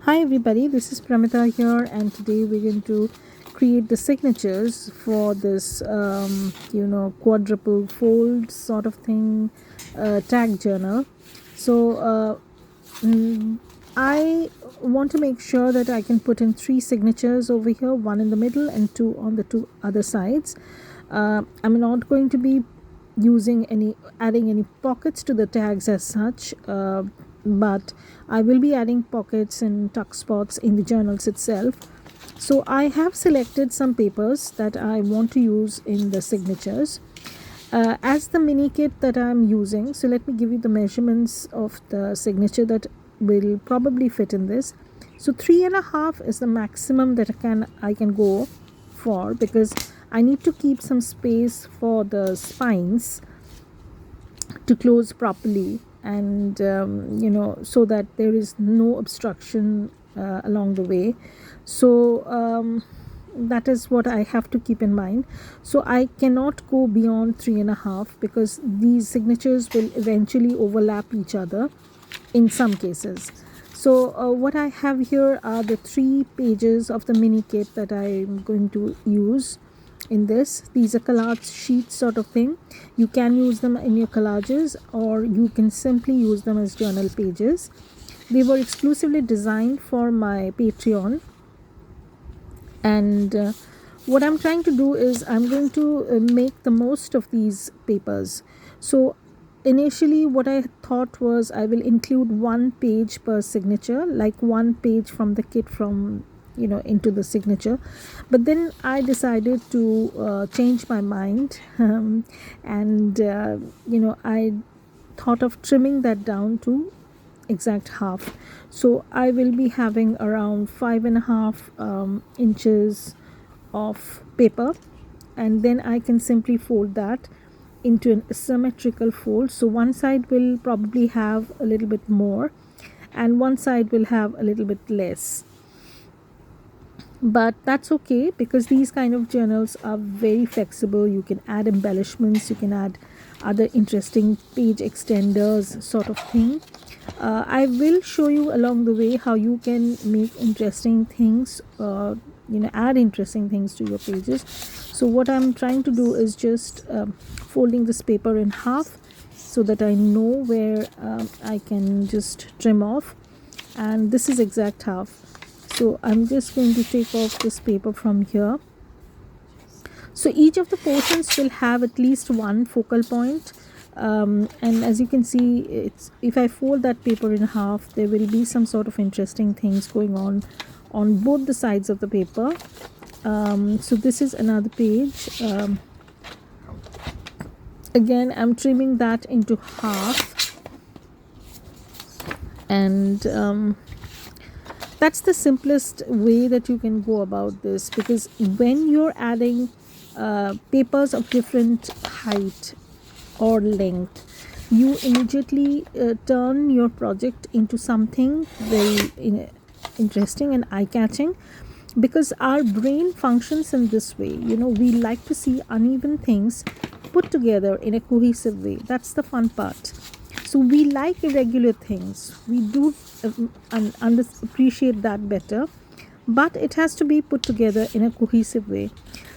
Hi everybody, this is Pramita here, and today we're going to create the signatures for this, quadruple fold sort of thing, tag journal. So I want to make sure that I can put in three signatures over here, one in the middle and two on the two other sides. I'm not going to be adding any pockets to the tags as such, but I will be adding pockets and tuck spots in the journals itself. So I have selected some papers that I want to use in the signatures. As the mini kit that I'm using, so let me give you the measurements of the signature that will probably fit in this. So 3.5 is the maximum that I can go for, because I need to keep some space for the spines to close properly, and so that there is no obstruction along the way. So that is what I have to keep in mind. So I cannot go beyond 3.5, because these signatures will eventually overlap each other in some cases. So what I have here are the 3 pages of the mini kit that I'm going to use in this. These are collage sheets sort of thing. You can use them in your collages, or you can simply use them as journal pages. They were exclusively designed for my Patreon, and what I'm trying to do is I'm going to make the most of these papers. So initially what I thought was I will include 1 page per signature, like 1 page from the kit from into the signature. But then I decided to change my mind, and I thought of trimming that down to exact half. So I will be having around 5.5 inches of paper, and then I can simply fold that into an symmetrical fold. So one side will probably have a little bit more, and one side will have a little bit less. But that's okay, because these kind of journals are very flexible. You can add embellishments, you can add other interesting page extenders sort of thing. I will show you along the way how you can make interesting things, add interesting things to your pages. So what I'm trying to do is just folding this paper in half, so that I know where I can just trim off, and this is exact half. So I'm just going to take off this paper from here. So each of the portions will have at least one focal point, and as you can see, if I fold that paper in half, there will be some sort of interesting things going on both the sides of the paper. So this is another page. Again, I'm trimming that into half, and that's the simplest way that you can go about this, because when you're adding papers of different height or length, you immediately turn your project into something very interesting and eye-catching, because our brain functions in this way. We like to see uneven things put together in a cohesive way. That's the fun part. So we like irregular things. We do appreciate that better, but it has to be put together in a cohesive way.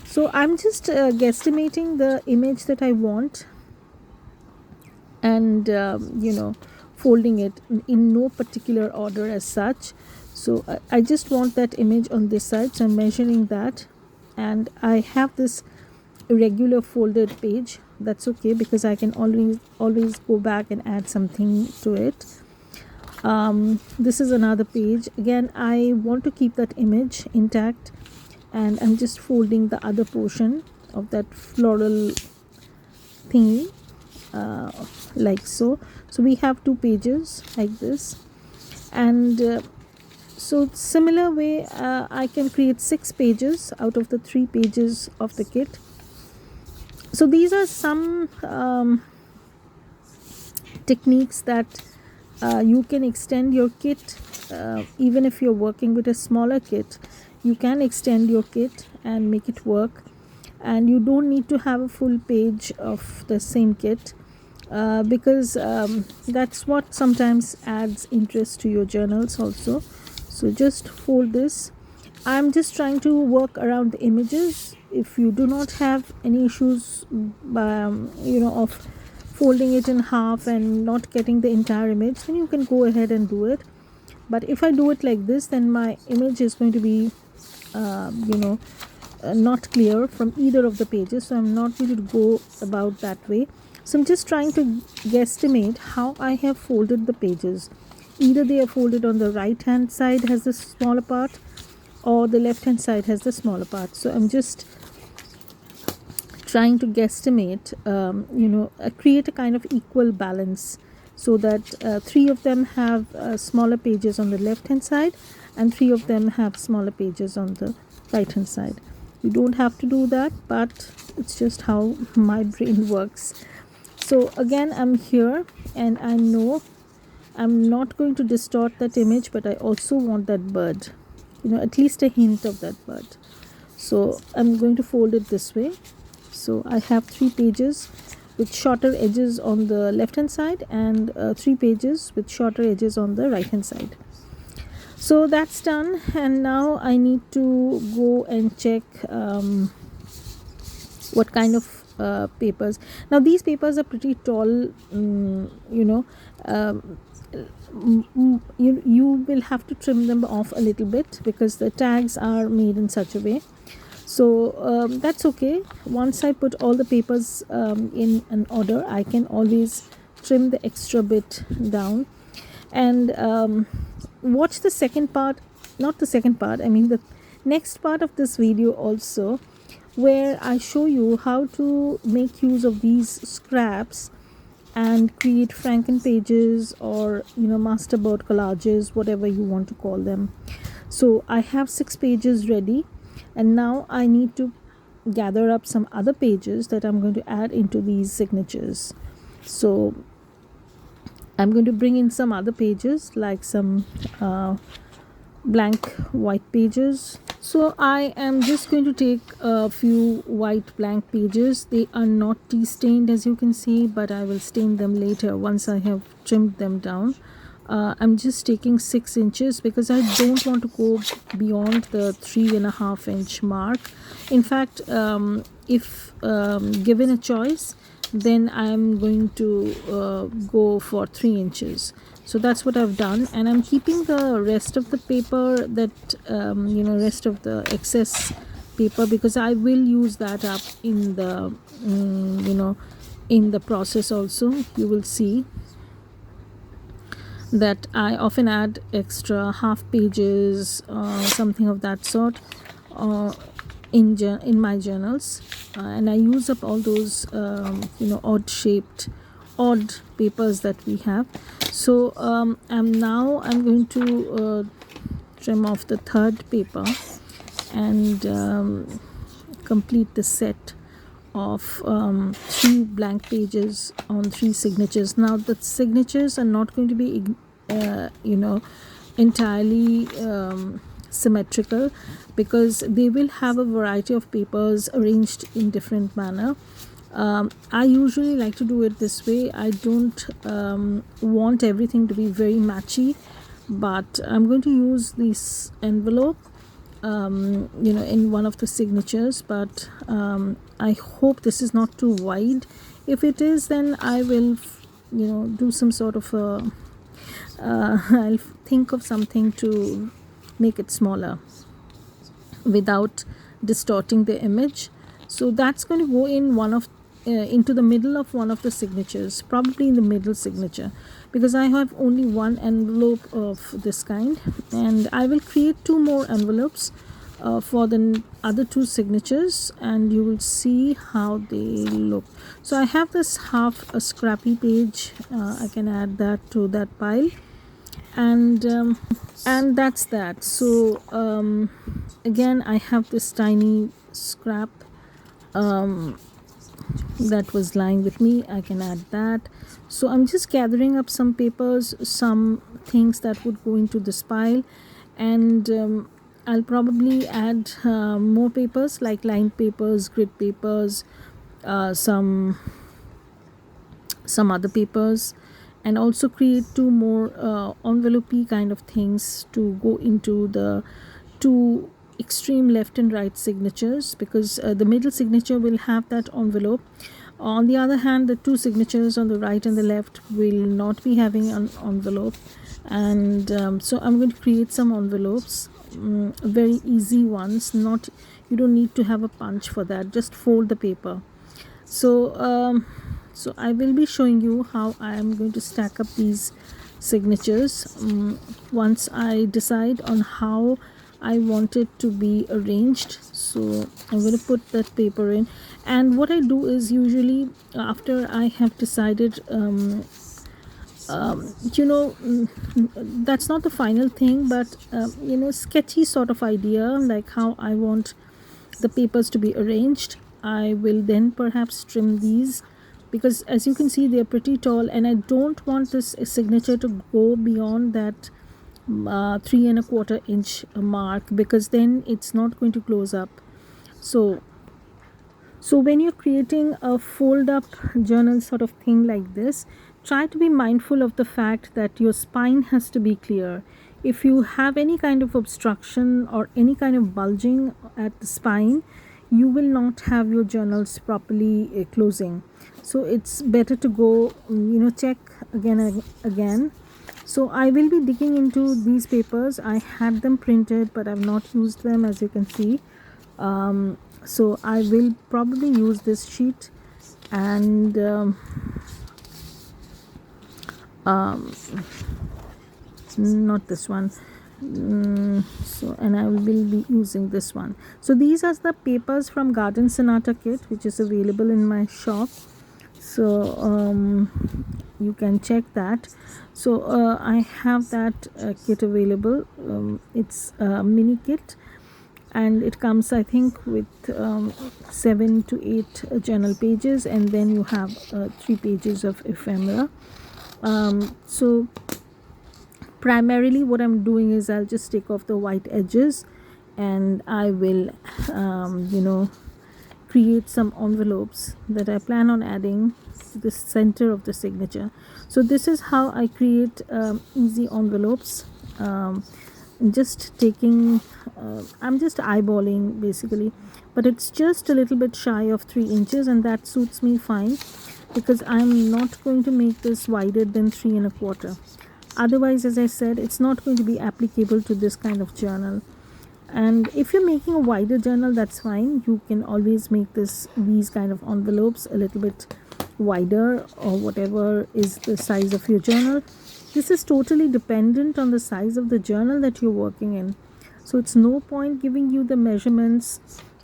So I'm just guesstimating the image that I want, and folding it in no particular order as such. So I just want that image on this side, so I'm measuring that, and I have this irregular folded page. That's okay, because I can always go back and add something to it. This is another page. Again, I want to keep that image intact, and I'm just folding the other portion of that floral thingy, like so. So we have 2 pages like this, and so similar way I can create 6 pages out of the 3 pages of the kit. So these are some techniques that you can extend your kit. Even if you're working with a smaller kit, you can extend your kit and make it work, and you don't need to have a full page of the same kit, because that's what sometimes adds interest to your journals also. So just fold this. I'm just trying to work around the images. If you do not have any issues, of folding it in half and not getting the entire image, then you can go ahead and do it. But if I do it like this, then my image is going to be not clear from either of the pages, so I'm not going to go about that way. So I'm just trying to guesstimate how I have folded the pages. Either they are folded on the right hand side has the smaller part, or the left hand side has the smaller part. So I'm just trying to guesstimate, create a kind of equal balance, so that 3 of them have smaller pages on the left hand side and 3 of them have smaller pages on the right hand side. You don't have to do that, but it's just how my brain works. So again, I'm here and I know I'm not going to distort that image, but I also want that bird, at least a hint of that bird. So I'm going to fold it this way. So I have 3 pages with shorter edges on the left hand side and 3 pages with shorter edges on the right hand side. So that's done, and now I need to go and check what kind of papers. Now these papers are pretty tall, you will have to trim them off a little bit because the tags are made in such a way. So that's okay. Once I put all the papers in an order, I can always trim the extra bit down. And watch the second part, not the second part, I mean the next part of this video also, where I show you how to make use of these scraps and create Franken pages or masterboard collages, whatever you want to call them. So I have 6 pages ready, and now I need to gather up some other pages that I'm going to add into these signatures. So I'm going to bring in some other pages, like some blank white pages. So I am just going to take a few white blank pages. They are not tea stained, as you can see, but I will stain them later once I have trimmed them down. I'm just taking 6 inches because I don't want to go beyond the 3.5 inch mark. In fact, if given a choice, then I'm going to go for 3 inches. So that's what I've done, and I'm keeping the rest of the paper, that rest of the excess paper, because I will use that up in the in the process also. You will see that I often add extra half pages, something of that sort, in my journals, and I use up all those odd papers that we have. So I'm going to trim off the third paper and complete the set of 3 blank pages on 3 signatures. Now the signatures are not going to be entirely symmetrical, because they will have a variety of papers arranged in different manner. I usually like to do it this way. I don't want everything to be very matchy, but I'm going to use this envelope in one of the signatures, but I hope this is not too wide. If it is, then I will do some sort of I'll think of something to make it smaller without distorting the image. So that's going to go in one of into the middle of one of the signatures, probably in the middle signature, because I have only one envelope of this kind, and I will create 2 more envelopes for the other 2 signatures, and you will see how they look. So I have this half a scrappy page. I can add that to that pile, and that's that. So again, I have this tiny scrap that was lying with me. I can add that. So I'm just gathering up some papers, some things that would go into this pile, and I'll probably add more papers like lined papers, grid papers, some other papers, and also create two more envelope kind of things to go into the two extreme left and right signatures, because the middle signature will have that envelope. On the other hand, the two signatures on the right and the left will not be having an envelope. And so I'm going to create some envelopes, very easy ones. Not, you don't need to have a punch for that, just fold the paper. So I will be showing you how I am going to stack up these signatures once I decide on how I want it to be arranged. So I'm going to put that paper in, and what I do is usually after I have decided that's not the final thing, but sketchy sort of idea, like how I want the papers to be arranged. I will then perhaps trim these, because as you can see they're pretty tall, and I don't want this signature to go beyond that 3.25 inch mark, because then it's not going to close up. So when you're creating a fold up journal sort of thing like this, try to be mindful of the fact that your spine has to be clear. If you have any kind of obstruction or any kind of bulging at the spine, you will not have your journals properly closing. So it's better to go check again and again. So I will be digging into these papers. I had them printed, but I've not used them, as you can see. So I will probably use this sheet, and not this one. So, and I will be using this one. So these are the papers from Garden Sonata kit, which is available in my shop. So you can check that. So I have that kit available. It's a mini kit, and it comes, I think, with 7 to 8 journal pages, and then you have 3 pages of ephemera. So primarily what I'm doing is I'll just take off the white edges, and I will create some envelopes that I plan on adding to the center of the signature. So this is how I create easy envelopes. Just taking I'm just eyeballing basically, but it's just a little bit shy of 3 inches, and that suits me fine, because I'm not going to make this wider than 3.25. Otherwise, as I said, it's not going to be applicable to this kind of journal. And if you're making a wider journal, that's fine. You can always make these kind of envelopes a little bit wider, or whatever is the size of your journal. This is totally dependent on the size of the journal that you're working in. So it's no point giving you the measurements.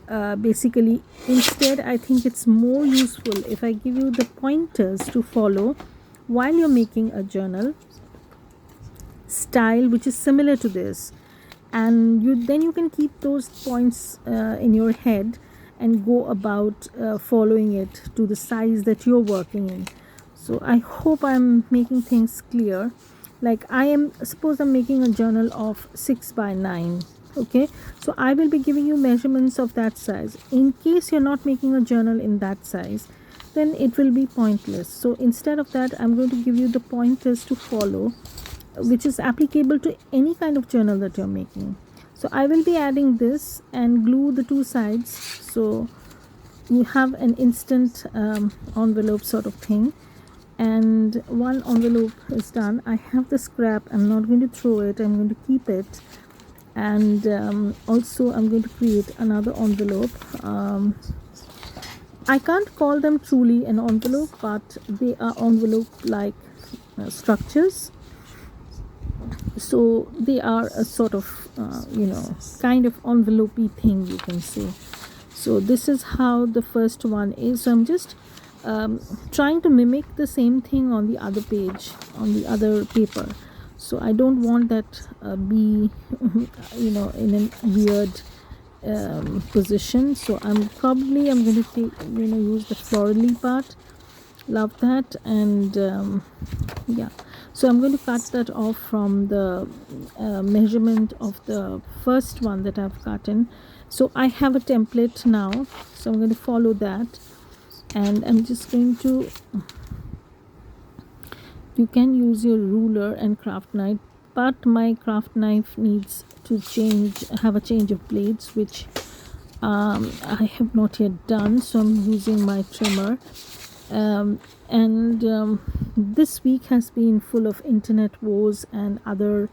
Basically, instead, I think it's more useful if I give you the pointers to follow while you're making a journal style which is similar to this, and you can keep those points in your head and go about following it to the size that you're working in. So I hope I'm making things clear. Like suppose I'm making a journal of 6 by 9. Okay, so I will be giving you measurements of that size. In case you're not making a journal in that size, then it will be pointless. So instead of that, I'm going to give you the pointers to follow, which is applicable to any kind of journal that you're making. So I will be adding this and glue the two sides, so you have an instant envelope sort of thing. And one envelope is done. I have the scrap. I'm not going to throw it, I'm going to keep it. And also I'm going to create another envelope. I can't call them truly an envelope, but they are envelope like structures. So they are a sort of kind of envelopey thing, you can say. So this is how the first one is. So I'm just trying to mimic the same thing on the other page, on the other paper. So I don't want that be in a weird position. So I'm going to take use the florally part. Love that. And yeah, so I'm going to cut that off from the measurement of the first one that I've cut in. So I have a template now, so I'm going to follow that, and I'm just going to You can use your ruler and craft knife, but my craft knife needs to have a change of blades, which I have not yet done, so I'm using my trimmer. And this week has been full of internet woes and other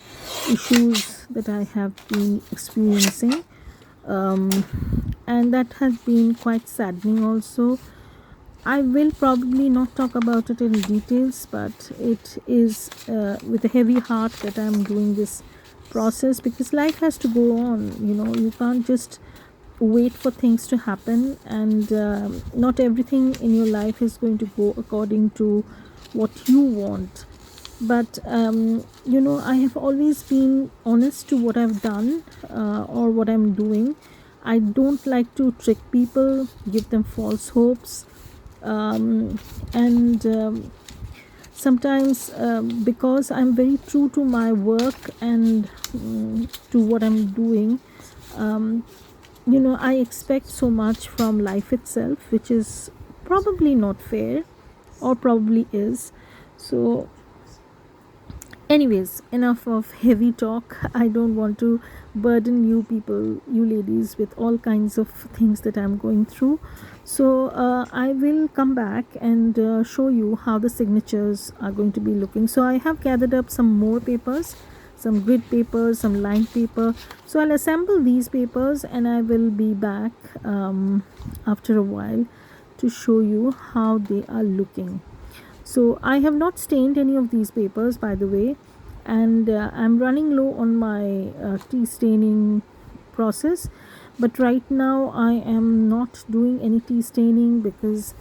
issues that I have been experiencing, and that has been quite saddening also. I will probably not talk about it in details, but it is with a heavy heart that I'm doing this process, because life has to go on. You can't just wait for things to happen, and not everything in your life is going to go according to what you want. But I have always been honest to what I've done, or what I'm doing. I don't like to trick people, give them false hopes, and sometimes, because I'm very true to my work and to what I'm doing, I expect so much from life itself, which is probably not fair, or probably is. So, anyways, enough of heavy talk. I don't want to burden you people, you ladies, with all kinds of things that I'm going through. So I will come back and show you how the signatures are going to be looking. So I have gathered up some more papers, some grid papers, some line paper. So I'll assemble these papers, and I will be back after a while to show you how they are looking. So I have not stained any of these papers, by the way, and I'm running low on my tea staining process. But right now I am not doing any tea staining, because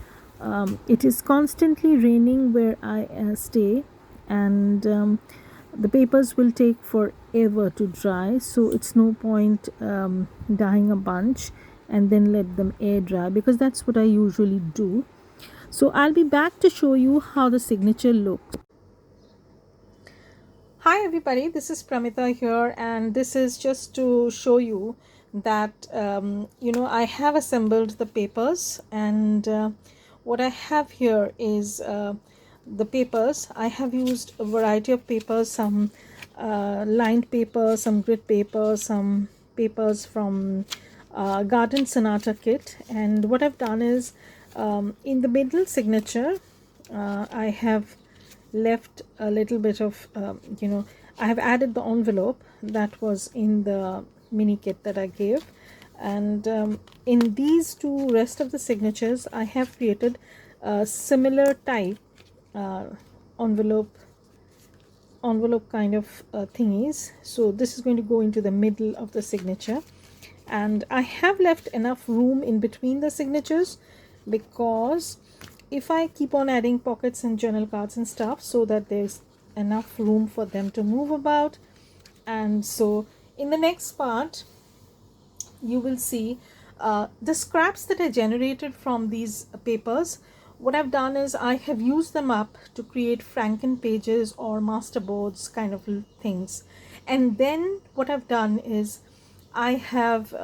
it is constantly raining where I stay, and the papers will take forever to dry, so it's no point dyeing a bunch and then let them air dry, because that's what I usually do. So I'll be back to show you how the signature looked. Hi everybody, this is Pramita here, and this is just to show you that I have assembled the papers, and what I have here is the papers. I have used a variety of papers, some lined paper, some grid paper, some papers from Garden Sonata kit. And what I've done is, in the middle signature, I have left a little bit of I have added the envelope that was in the mini kit that I gave, and in these two rest of the signatures I have created a similar type uh, envelope kind of thingies. So this is going to go into the middle of the signature, and I have left enough room in between the signatures, because if I keep on adding pockets and journal cards and stuff, so that there's enough room for them to move about. And so in the next part you will see the scraps that I generated from these papers. What I've done is I have used them up to create Franken pages or masterboards kind of things. And then what I've done is I have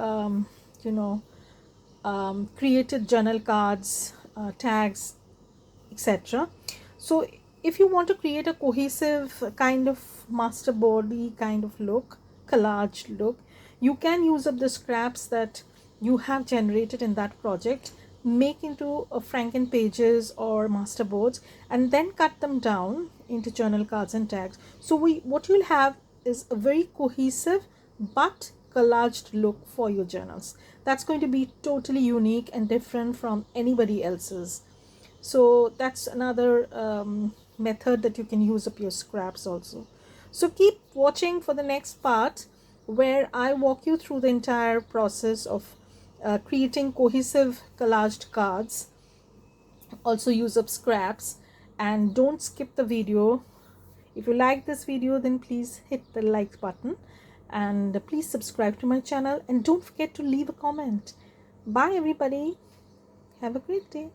created journal cards, tags, etc. So if you want to create a cohesive kind of masterboardy kind of look, collage look, you can use up the scraps that you have generated in that project, make into Franken pages or masterboards, and then cut them down into journal cards and tags. So what you'll have is a very cohesive but collaged look for your journals. That's going to be totally unique and different from anybody else's. So that's another method that you can use up your scraps also. So keep watching for the next part, where I walk you through the entire process of creating cohesive collaged cards. Also use up scraps, and don't skip the video. If you like this video, then please hit the like button, and please subscribe to my channel, and don't forget to leave a comment. Bye everybody, have a great day.